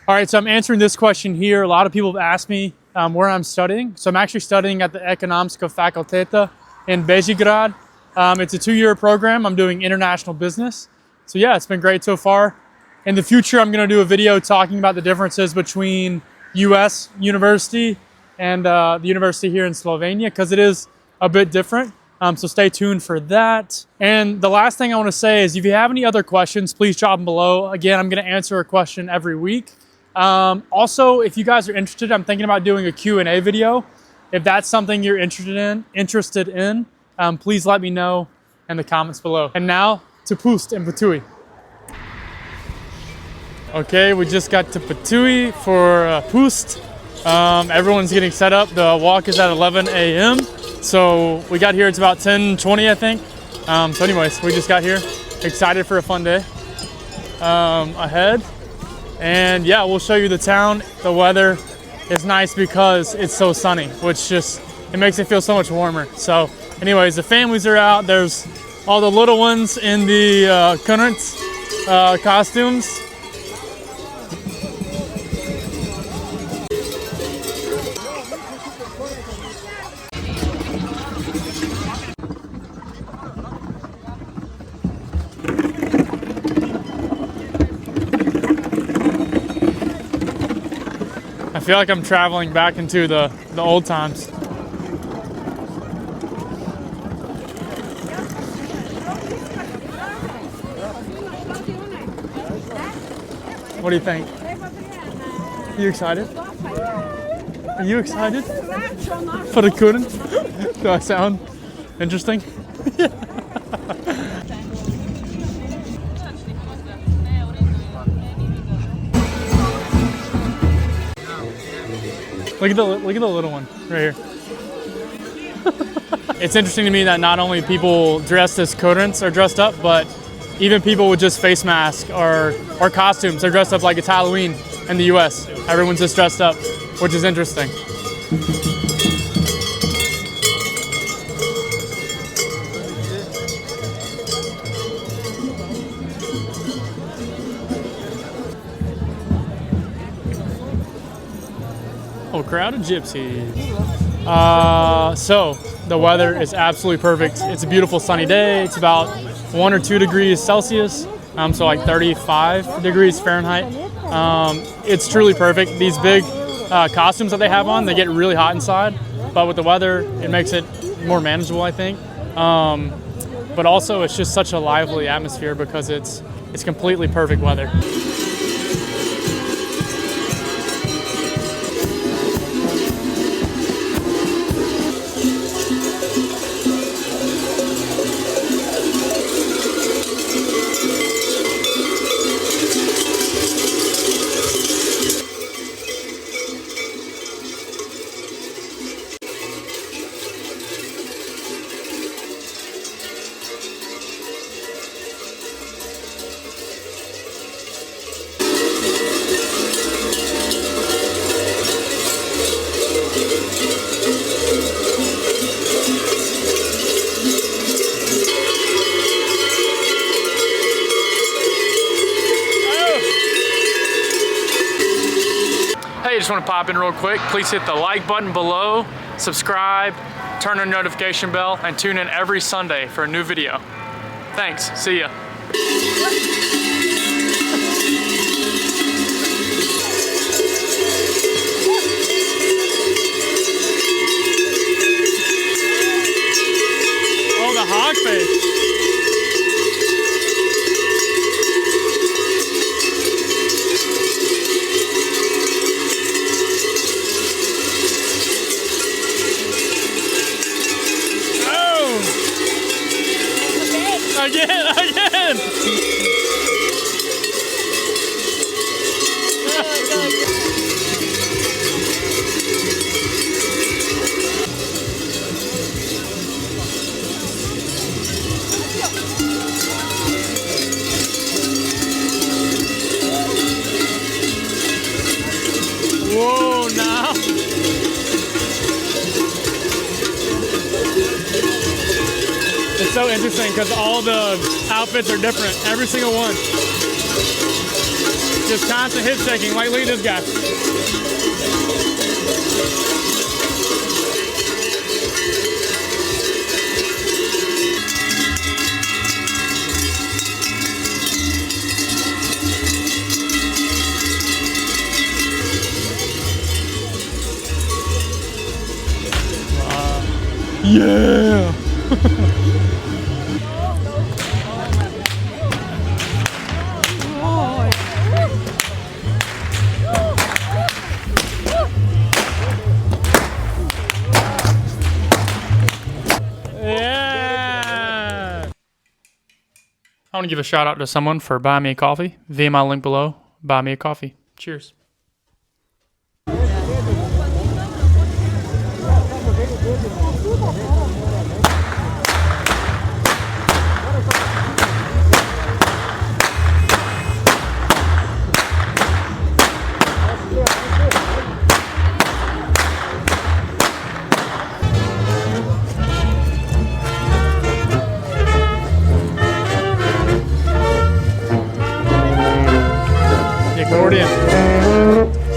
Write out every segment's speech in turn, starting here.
All right, so I'm answering this question here. A lot of people have asked me where I'm studying. So I'm actually studying at the Ekonomska Fakulteta in Bezigrad. It's a 2-year program. I'm doing international business. So yeah, it's been great so far. In the future, I'm gonna do a video talking about the differences between US university and the university here in Slovenia, because it is a bit different. So stay tuned for that. And the last thing I wanna say is if you have any other questions, please drop them below. Again, I'm gonna answer a question every week. Also, if you guys are interested, I'm thinking about doing a Q&A video. If that's something you're interested in, please let me know in the comments below. And now to Pust and Ptuj. Okay, we just got to Ptuj for Pust. Everyone's getting set up. The walk is at 11 a.m. So we got here, it's about 10:20, I think. So anyways, we just got here. Excited for a fun day ahead. And yeah, we'll show you the town. The weather is nice because it's so sunny, which just, it makes it feel so much warmer. So anyways, the families are out. There's all the little ones in the Kurents costumes. I feel like I'm traveling back into the old times. What do you think? Are you excited? Are you excited for the Kurent? Do I sound interesting? Look at the little one right here. It's interesting to me that not only people dressed as Kurents are dressed up, but even people with just face masks or costumes are dressed up like it's Halloween in the US. Everyone's just dressed up, which is interesting. Oh, crowd of gypsies. So the weather is absolutely perfect. It's a beautiful sunny day. It's about 1 or 2 degrees Celsius, so like 35 degrees Fahrenheit. It's truly perfect. These big costumes that they have on, they get really hot inside, but with the weather, it makes it more manageable, I think. But also, it's just such a lively atmosphere because it's completely perfect weather. Hey, just want to pop in real quick. Please hit the like button below, subscribe, turn on the notification bell, and tune in every Sunday for a new video. Thanks. See ya. Oh, the hog face. Again! Whoa, now. It's so interesting because all the outfits are different, every single one. Just constant hip shaking. Like, look at this guy. Yeah. Yeah. I want to give a shout out to someone for buying me a coffee. Via my link below, buy me a coffee. Cheers.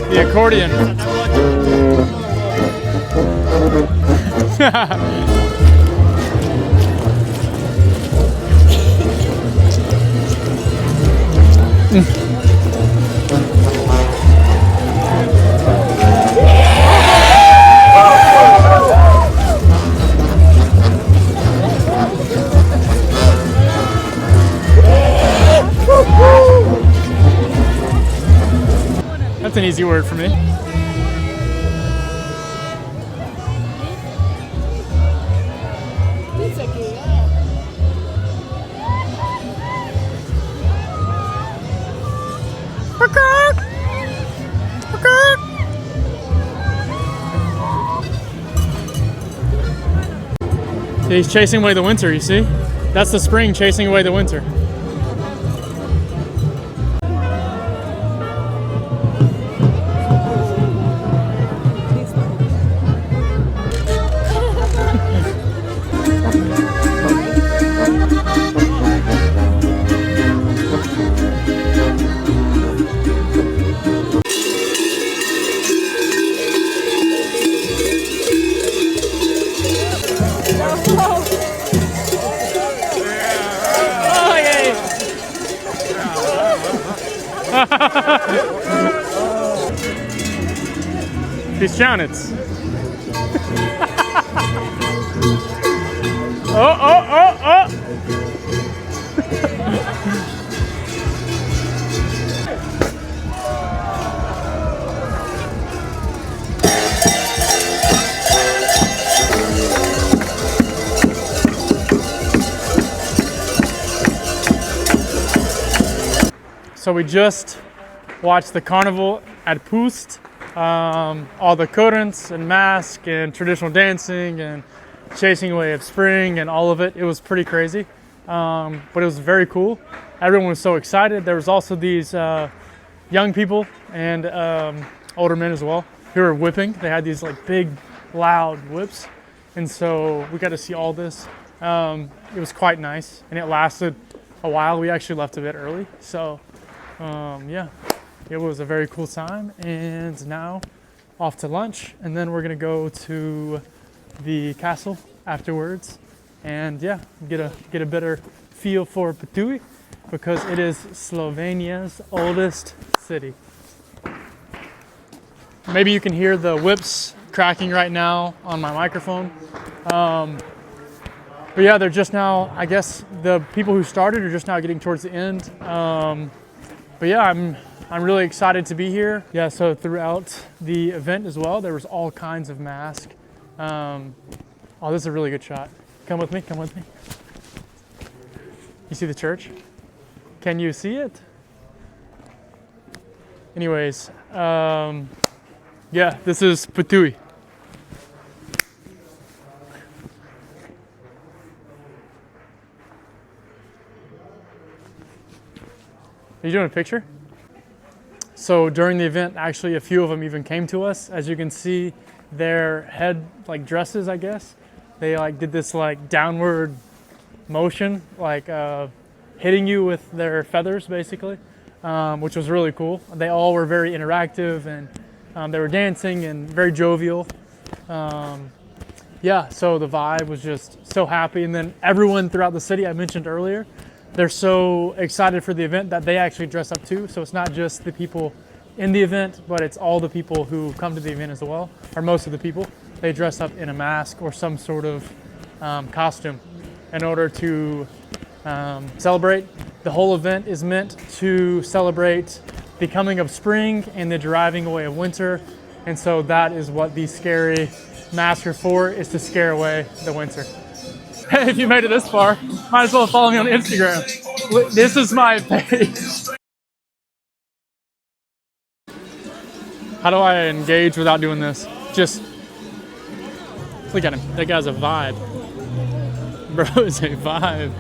The accordion. That's an easy word for me. He's chasing away the winter, you see? That's the spring chasing away the winter. Christianitz. Oh. So we just watched the Carnival at Pust. All the Kurents and mask and traditional dancing and chasing away of spring and all of it. It was pretty crazy, but it was very cool. Everyone was so excited. There was also these young people and older men as well who were whipping. They had these like big, loud whips, and so we got to see all this. It was quite nice, and it lasted a while. We actually left a bit early, so yeah. It was a very cool time, and now off to lunch, and then we're gonna go to the castle afterwards, and yeah, get a better feel for Ptuj, because it is Slovenia's oldest city. Maybe you can hear the whips cracking right now on my microphone, but yeah, they're just now. I guess the people who started are just now getting towards the end. But yeah, I'm really excited to be here. Yeah, so throughout the event as well, there was all kinds of masks. Oh, this is a really good shot. Come with me, come with me. You see the church? Can you see it? Anyways, yeah, this is Ptuj. Are you doing a picture? So during the event, actually a few of them even came to us. As you can see, their head like dresses, I guess. They like did this like downward motion, like hitting you with their feathers basically. which was really cool. They all were very interactive, and they were dancing and very jovial. Yeah, so the vibe was just so happy. And then everyone throughout the city, I mentioned earlier, they're so excited for the event that they actually dress up too. So it's not just the people in the event, but it's all the people who come to the event as well, or most of the people. They dress up in a mask or some sort of costume in order to celebrate. The whole event is meant to celebrate the coming of spring and the driving away of winter. And so that is what these scary masks are for, is to scare away the winter. Hey, if you made it this far, might as well follow me on Instagram. This is my page. How do I engage without doing this? Just look at him. That guy's a vibe. Bro is a vibe.